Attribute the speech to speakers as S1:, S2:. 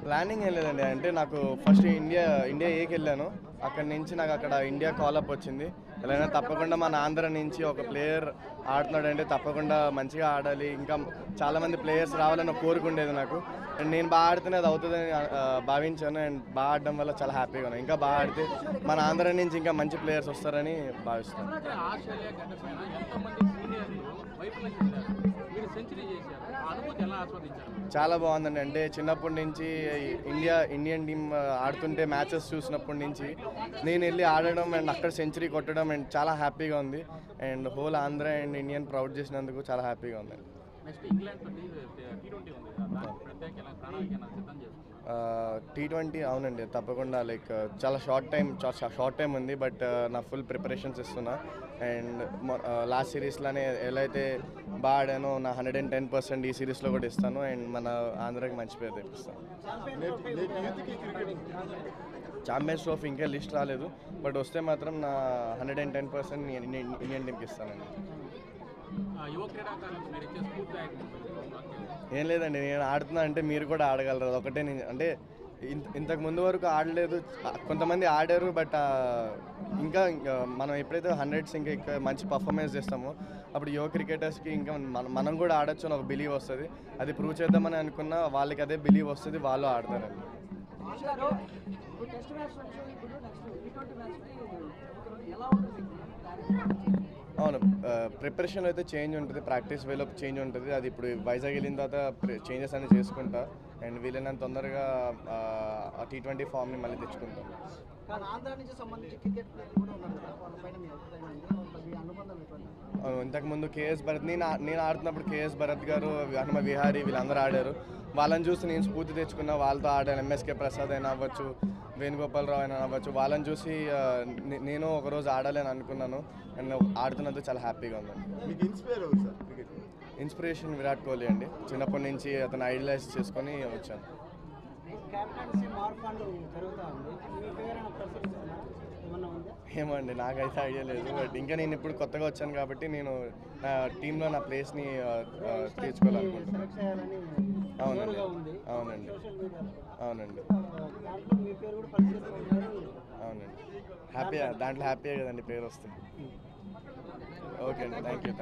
S1: Planning ఏం లేదండి. అంటే నాకు ఫస్ట్ ఇండియా ఏకి వెళ్ళాను. అక్కడి నుంచి నాకు అక్కడ ఇండియా కాలప్ వచ్చింది. ఎలాగైనా తప్పకుండా మన ఆంధ్ర నుంచి ఒక ప్లేయర్ ఆడుతున్నాడంటే తప్పకుండా మంచిగా ఆడాలి, ఇంకా చాలామంది ప్లేయర్స్ రావాలని ఒక కోరిక ఉండేది నాకు. అండ్ నేను బాగా ఆడితేనే అది అవుతుందని భావించాను. అండ్ బాగా ఆడడం వల్ల చాలా హ్యాపీగా ఉన్నాను. ఇంకా బాగా ఆడితే మన ఆంధ్ర నుంచి ఇంకా మంచి ప్లేయర్స్ వస్తారని భావిస్తాను.
S2: ఆస్ట్రేలియా గడ్డ పైన ఎంతోమంది సీనియర్లు వైఫల్యం చెందారు. మీరు సెంచరీ చేశారు. ఆ అనుభూతి ఎలా ఆస్వాదించారు?
S1: చాలా బాగుందండి. అంటే చిన్నప్పటి నుంచి ఇండియన్ టీమ్ ఆడుతుంటే మ్యాచెస్ చూసినప్పటి నుంచి నేను వెళ్ళి ఆడడం అండ్ అక్కడ సెంచరీ కొట్టడం అండ్ చాలా హ్యాపీగా ఉంది. And whole Andhra and Indian proud చేసినందుకు చాలా హ్యాపీగా ఉందండి.
S2: నెక్స్ట్ ఇంగ్లాండ్తో T20 ఉంది కదా, దానికి ప్రత్యేక ప్రణాళిక సిద్ధం చేసుకున్నారు.
S1: T20 అవునండి, తప్పకుండా. లైక్ చాలా షార్ట్ టైం ఉంది, బట్ నా ఫుల్ ప్రిపరేషన్స్ ఇస్తున్నా. అండ్ లాస్ట్ సిరీస్లోనే ఎలా అయితే బాగా ఆడానో నా 110% ఈ సిరీస్లో కూడా ఇస్తాను. అండ్ మన ఆంధ్రాకి మంచి పేరు తెప్పిస్తాను. ఛాంపియన్స్ ట్రోఫీ ఇంకా లిస్ట్ రాలేదు, బట్ వస్తే మాత్రం నా 110% ఇండియన్ టీంకి ఇస్తానండి.
S2: యువ క్రీడాకారులకు మీరు ఇచ్చే స్ఫూర్తి
S1: ఏం లేదండి, నేను ఆడుతున్నా అంటే మీరు కూడా ఆడగలరు. ఒకటే అంటే ఇంతకు ముందు వరకు ఆడలేదు, కొంతమంది ఆడారు, బట్ ఇంకా మనం ఎప్పుడైతే 100s ఇంకా మంచి పర్ఫార్మెన్స్ చేస్తామో అప్పుడు యువ క్రికెటర్స్కి ఇంకా మనం కూడా ఆడొచ్చు అని ఒక బిలీవ్ వస్తుంది. అది ప్రూవ్ చేద్దామని అనుకున్నా వాళ్ళకి అదే బిలీవ్ వస్తుంది, వాళ్ళు ఆడతారండి. అవును, ప్రిపరేషన్లో అయితే చేంజ్ ఉంటుంది, ప్రాక్టీస్ వేలో చేంజ్ ఉంటుంది. అది ఇప్పుడు వైజాగ్ వెళ్ళిన తర్వాత చేంజెస్ అన్ని చేసుకుంటా. అండ్ వీలైనంత తొందరగా T20 ఫామ్ని మళ్ళీ తెచ్చుకుంటాం. ఇంతకుముందు కేఎస్ భరత్, నేను ఆడుతున్నప్పుడు కేఎస్ భరత్ గారు, హనుమ విహారీ వీళ్ళందరూ ఆడారు. వాళ్ళని చూసి నేను స్ఫూర్తి తెచ్చుకున్నా, వాళ్ళతో ఆడాను. MSK ప్రసాద్ అయినా అవ్వచ్చు, వేణుగోపాలరావు అయినా అవ్వచ్చు, వాళ్ళని చూసి నేను ఒకరోజు ఆడాలని అనుకున్నాను. అండ్ ఆడుతున్నందుకు చాలా హ్యాపీగా ఉందండి. ఇన్స్పిరేషన్ విరాట్ కోహ్లీ అండి. చిన్నప్పటి నుంచి అతను ఐడలైజ్ చేసుకొని వచ్చాను. ఏమో అండి, నాకైతే ఐడియా లేదు. బట్ ఇంకా నేను ఇప్పుడు కొత్తగా వచ్చాను కాబట్టి నేను టీంలో నా ప్లేస్ని తీర్చుకోవాలనుకుంటున్నాను. అవునండి, అవునండి, అవునండి, అవునండి. దాంట్లో హ్యాపీయే కదండి పేరు వస్తుంది. ఓకే అండి, థ్యాంక్ యూ.